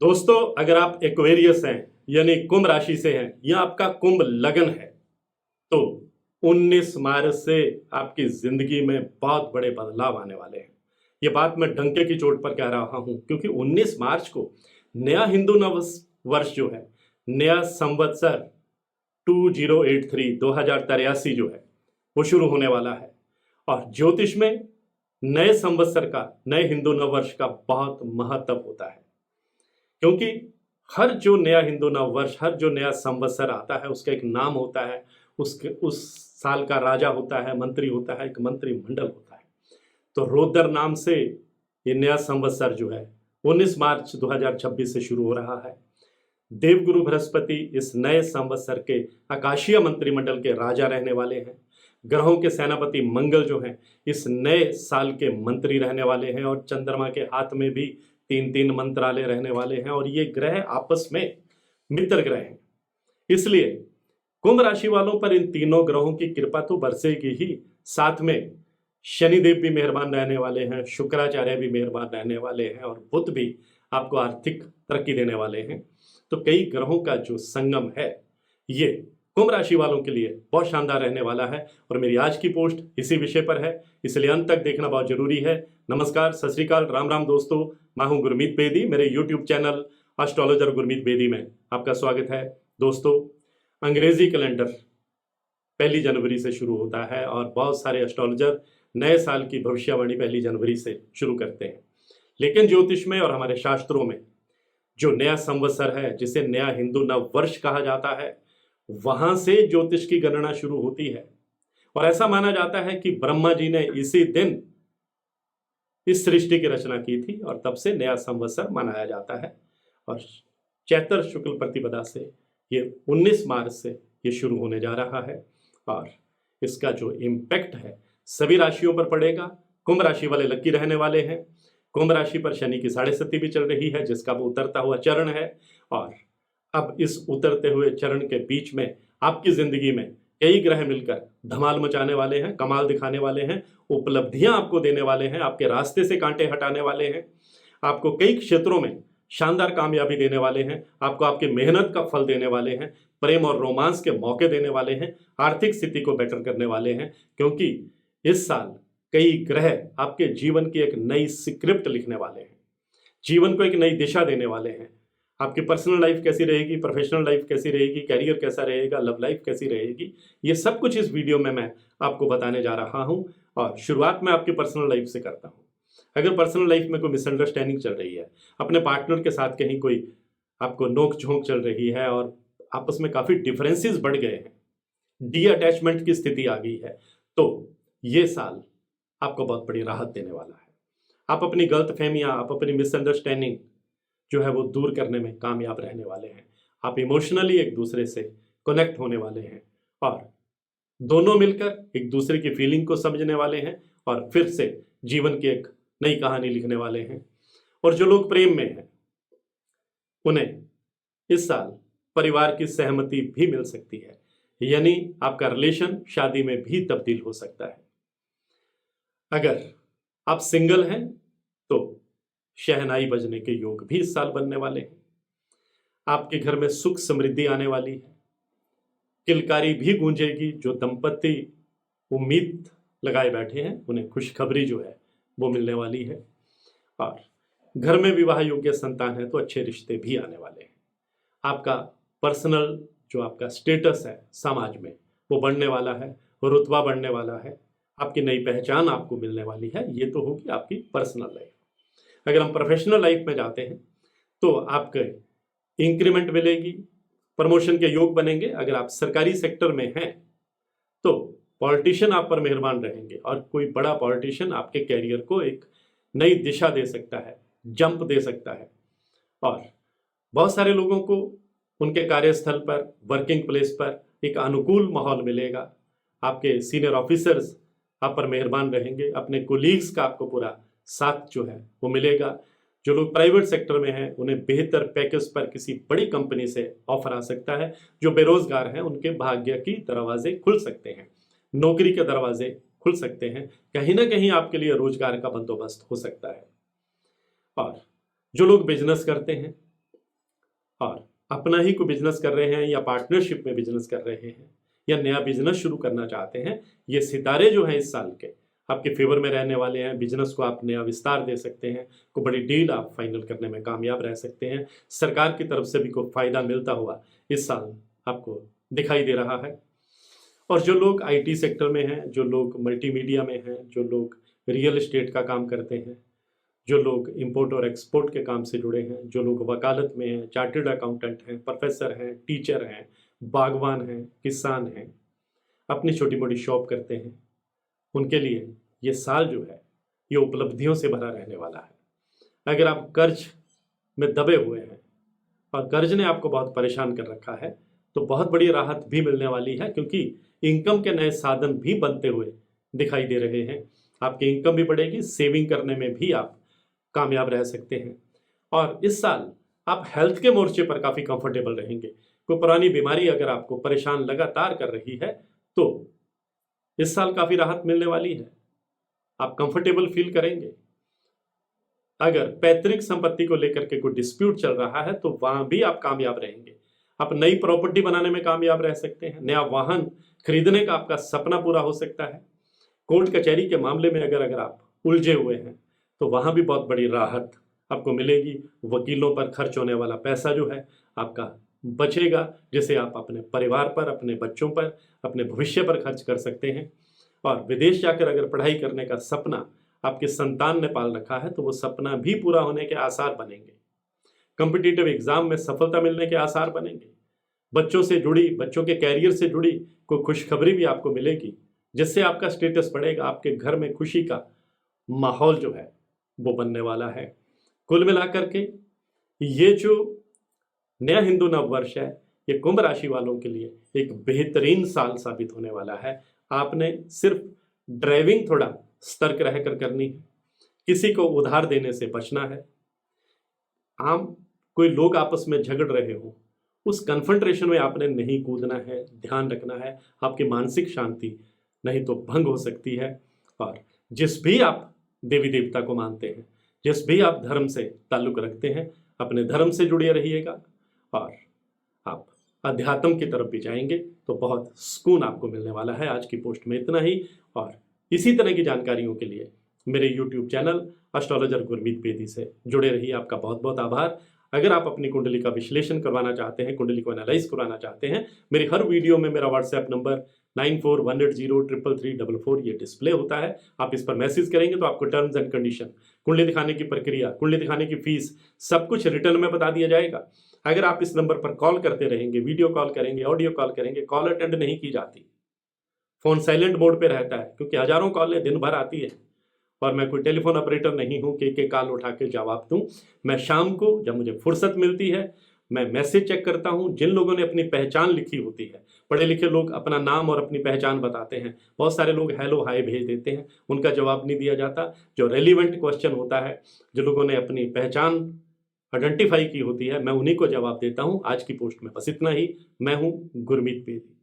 दोस्तों, अगर आप एक्वेरियस हैं यानी कुंभ राशि से हैं या आपका कुंभ लगन है तो 19 मार्च से आपकी जिंदगी में बहुत बड़े बदलाव आने वाले हैं। ये बात मैं डंके की चोट पर कह रहा हूं क्योंकि 19 मार्च को नया हिंदू नव वर्ष जो है, नया संवत्सर 2083 जो है वो शुरू होने वाला है। और ज्योतिष में नए संवत्सर का, नए हिंदू नव वर्ष का बहुत महत्व होता है क्योंकि हर जो नया हिंदू नव वर्ष, हर जो नया संवत्सर आता है उसका एक नाम होता है, उसके उस साल का राजा होता है, मंत्री होता है, एक मंत्रिमंडल होता है। तो रोदर नाम से ये नया संवत्सर जो है 19 मार्च 2026 से शुरू हो रहा है। देवगुरु बृहस्पति इस नए संवत्सर के आकाशीय मंत्रिमंडल के राजा रहने वाले हैं। ग्रहों के सेनापति मंगल जो हैं इस नए साल के मंत्री रहने वाले हैं और चंद्रमा के हाथ में भी 3-3 मंत्रालय रहने वाले हैं और ये ग्रह आपस में मित्र ग्रह हैं। इसलिए कुंभ राशि वालों पर इन तीनों ग्रहों की कृपा तो बरसेगी ही, साथ में शनिदेव भी मेहरबान रहने वाले हैं, शुक्राचार्य भी मेहरबान रहने वाले हैं और बुध भी आपको आर्थिक तरक्की देने वाले हैं। तो कई ग्रहों का जो संगम है ये कुंभ राशि वालों के लिए बहुत शानदार रहने वाला है और मेरी आज की पोस्ट इसी विषय पर है, इसलिए अंत तक देखना बहुत जरूरी है। नमस्कार, सत श्री अकाल, राम राम दोस्तों, मैं हूं गुरमीत बेदी। मेरे YouTube channel astrologer Gurmeet Bedi में आपका स्वागत है। दोस्तों, अंग्रेजी कैलेंडर 1 जनवरी से शुरू होता है और बहुत सारे एस्ट्रोलॉजर नए साल की भविष्यवाणी 1 जनवरी से शुरू करते हैं, लेकिन ज्योतिष में और हमारे शास्त्रों में जो नया संवत्सर है, जिसे नया हिंदू नव वर्ष कहा जाता है, वहां से ज्योतिष की गणना शुरू होती है। और ऐसा माना जाता है कि ब्रह्मा जी ने इसी दिन इस सृष्टि की रचना की थी और तब से नया संवत्सर मनाया जाता है। और चैत्र शुक्ल प्रतिपदा से ये 19 मार्च से ये शुरू होने जा रहा है और इसका जो इम्पैक्ट है सभी राशियों पर पड़ेगा। कुंभ राशि वाले लकी रहने वाले हैं। कुंभ राशि पर शनि की 7.5 भी चल रही है, जिसका वो उतरता हुआ चरण है। और अब इस उतरते हुए चरण के बीच में आपकी जिंदगी में कई ग्रह मिलकर धमाल मचाने वाले हैं, कमाल दिखाने वाले हैं, उपलब्धियां आपको देने वाले हैं, आपके रास्ते से कांटे हटाने वाले हैं, आपको कई क्षेत्रों में शानदार कामयाबी देने वाले हैं, आपको आपकी मेहनत का फल देने वाले हैं, प्रेम और रोमांस के मौके देने वाले हैं, आर्थिक स्थिति को बेटर करने वाले हैं, क्योंकि इस साल कई ग्रह आपके जीवन की एक नई स्क्रिप्ट लिखने वाले हैं, जीवन को एक नई दिशा देने वाले हैं। आपकी पर्सनल लाइफ कैसी रहेगी, प्रोफेशनल लाइफ कैसी रहेगी, कैरियर कैसा रहेगा, लव लाइफ कैसी रहेगी, ये सब कुछ इस वीडियो में मैं आपको बताने जा रहा हूं। और शुरुआत में आपकी पर्सनल लाइफ से करता हूं। अगर पर्सनल लाइफ में कोई मिसअंडरस्टैंडिंग चल रही है, अपने पार्टनर के साथ कहीं कोई आपको नोक झोंक चल रही है और आपस में काफ़ी डिफरेंसेस बढ़ गए हैं, डी अटैचमेंट की स्थिति आ गई है, तो ये साल आपको बहुत बड़ी राहत देने वाला है। आप अपनी गलत फहमियाँ, आप अपनी मिसअंडरस्टैंडिंग जो है वो दूर करने में कामयाब रहने वाले हैं। आप इमोशनली एक दूसरे से कनेक्ट होने वाले हैं और दोनों मिलकर एक दूसरे की फीलिंग को समझने वाले हैं और फिर से जीवन की एक नई कहानी लिखने वाले हैं। और जो लोग प्रेम में हैं उन्हें इस साल परिवार की सहमति भी मिल सकती है, यानी आपका रिलेशन शादी में भी तब्दील हो सकता है। अगर आप सिंगल हैं तो शहनाई बजने के योग भी इस साल बनने वाले हैं। आपके घर में सुख समृद्धि आने वाली है, किलकारी भी गूंजेगी। जो दंपति उम्मीद लगाए बैठे हैं उन्हें खुशखबरी जो है वो मिलने वाली है। और घर में विवाह योग्य संतान है तो अच्छे रिश्ते भी आने वाले हैं। आपका पर्सनल जो आपका स्टेटस है समाज में वो बढ़ने वाला है, रुतबा बढ़ने वाला है, आपकी नई पहचान आपको मिलने वाली है। ये तो होगी आपकी पर्सनल लाइफ। अगर हम प्रोफेशनल लाइफ में जाते हैं तो आपके इंक्रीमेंट मिलेगी, प्रमोशन के योग बनेंगे। अगर आप सरकारी सेक्टर में हैं तो पॉलिटिशियन आप पर मेहरबान रहेंगे और कोई बड़ा पॉलिटिशियन आपके कैरियर को एक नई दिशा दे सकता है, जंप दे सकता है। और बहुत सारे लोगों को उनके कार्यस्थल पर, वर्किंग प्लेस पर एक अनुकूल माहौल मिलेगा। आपके सीनियर ऑफिसर्स आप पर मेहरबान रहेंगे, अपने कोलीग्स का आपको पूरा साथ जो है वो मिलेगा। जो लोग प्राइवेट सेक्टर में हैं उन्हें बेहतर पैकेज पर किसी बड़ी कंपनी से ऑफर आ सकता है। जो बेरोजगार हैं उनके भाग्य की दरवाजे खुल सकते हैं, नौकरी के दरवाजे खुल सकते हैं, कहीं ना कहीं आपके लिए रोजगार का बंदोबस्त हो सकता है। और जो लोग बिजनेस करते हैं और अपना ही कोई बिजनेस कर रहे हैं या पार्टनरशिप में बिजनेस कर रहे हैं या नया बिजनेस शुरू करना चाहते हैं, ये सितारे जो हैं इस साल के आपके फेवर में रहने वाले हैं। बिजनेस को आप नया विस्तार दे सकते हैं, कोई बड़ी डील आप फाइनल करने में कामयाब रह सकते हैं। सरकार की तरफ से भी कोई फायदा मिलता हुआ इस साल आपको दिखाई दे रहा है। और जो लोग आईटी सेक्टर में हैं, जो लोग मल्टीमीडिया में हैं, जो लोग रियल एस्टेट का काम करते हैं, जो लोग इंपोर्ट और एक्सपोर्ट के काम से जुड़े हैं, जो लोग वकालत में हैं, चार्टर्ड अकाउंटेंट हैं, प्रोफेसर हैं, टीचर हैं, बागवान हैं, किसान हैं, अपनी छोटी मोटी शॉप करते हैं, उनके लिए ये साल जो है ये उपलब्धियों से भरा रहने वाला है। अगर आप कर्ज में दबे हुए हैं और कर्ज ने आपको बहुत परेशान कर रखा है तो बहुत बड़ी राहत भी मिलने वाली है, क्योंकि इनकम के नए साधन भी बनते हुए दिखाई दे रहे हैं। आपकी इनकम भी बढ़ेगी, सेविंग करने में भी आप कामयाब रह सकते हैं। और इस साल आप हेल्थ के मोर्चे पर काफ़ी कंफर्टेबल रहेंगे। कोई पुरानी बीमारी अगर आपको परेशान लगातार कर रही है तो इस साल काफ़ी राहत मिलने वाली है, आप कंफर्टेबल फील करेंगे। अगर पैतृक संपत्ति को लेकर के कोई डिस्प्यूट चल रहा है तो वहां भी आप कामयाब रहेंगे। आप नई प्रॉपर्टी बनाने में कामयाब रह सकते हैं, नया वाहन खरीदने का आपका सपना पूरा हो सकता है। कोर्ट कचहरी के मामले में अगर आप उलझे हुए हैं तो वहां भी बहुत बड़ी राहत आपको मिलेगी। वकीलों पर खर्च होने वाला पैसा जो है आपका बचेगा, जिसे आप अपने परिवार पर, अपने बच्चों पर, अपने भविष्य पर खर्च कर सकते हैं। और विदेश जाकर अगर पढ़ाई करने का सपना आपके संतान ने पाल रखा है तो वो सपना भी पूरा होने के आसार बनेंगे। कॉम्पिटिटिव एग्जाम में सफलता मिलने के आसार बनेंगे। बच्चों से जुड़ी, बच्चों के कैरियर से जुड़ी कोई खुशखबरी भी आपको मिलेगी, जिससे आपका स्टेटस बढ़ेगा। आपके घर में खुशी का माहौल जो है वो बनने वाला है। कुल मिलाकर के ये जो नया हिंदू नववर्ष है ये कुंभ राशि वालों के लिए एक बेहतरीन साल साबित होने वाला है। आपने सिर्फ ड्राइविंग थोड़ा सतर्क रहकर करनी है, किसी को उधार देने से बचना है। आम कोई लोग आपस में झगड़ रहे हो उस कन्फ्रंटेशन में आपने नहीं कूदना है, ध्यान रखना है। आपकी मानसिक शांति नहीं तो भंग हो सकती है। और जिस भी आप देवी देवता को मानते हैं, जिस भी आप धर्म से ताल्लुक रखते हैं, अपने धर्म से जुड़े रहिएगा और आप अध्यात्म की तरफ भी जाएंगे तो बहुत सुकून आपको मिलने वाला है। आज की पोस्ट में इतना ही, और इसी तरह की जानकारियों के लिए मेरे YouTube channel astrologer Gurmeet Bedi से जुड़े रहिए। आपका बहुत बहुत आभार। अगर आप अपनी कुंडली का विश्लेषण करवाना चाहते हैं, कुंडली को एनालाइज करवाना चाहते हैं, मेरी हर वीडियो में मेरा व्हाट्सएप नंबर 9418033344 ये डिस्प्ले होता है। आप इस पर मैसेज करेंगे तो आपको टर्म्स एंड कंडीशन, कुंडली दिखाने की प्रक्रिया, कुंडली दिखाने की फीस, सब कुछ रिटर्न में बता दिया जाएगा। अगर आप इस नंबर पर कॉल करते रहेंगे, वीडियो कॉल करेंगे, ऑडियो कॉल करेंगे, कॉल अटेंड नहीं की जाती, फोन साइलेंट मोड पे रहता है, क्योंकि हजारों कॉलें दिन भर आती है और मैं कोई टेलीफोन ऑपरेटर नहीं हूं कि एक कॉल उठा के जवाब दूं। मैं शाम को जब मुझे फुर्सत मिलती है मैं मैसेज चेक करता हूं। जिन लोगों ने अपनी पहचान लिखी होती है, पढ़े लिखे लोग अपना नाम और अपनी पहचान बताते हैं, बहुत सारे लोग हेलो हाय भेज देते हैं, उनका जवाब नहीं दिया जाता। जो रेलिवेंट क्वेश्चन होता है, जो लोगों ने अपनी पहचान आइडेंटिफाई की होती है, मैं उन्हीं को जवाब देता हूं। आज की पोस्ट में बस इतना ही। मैं हूं गुरमीत बेदी।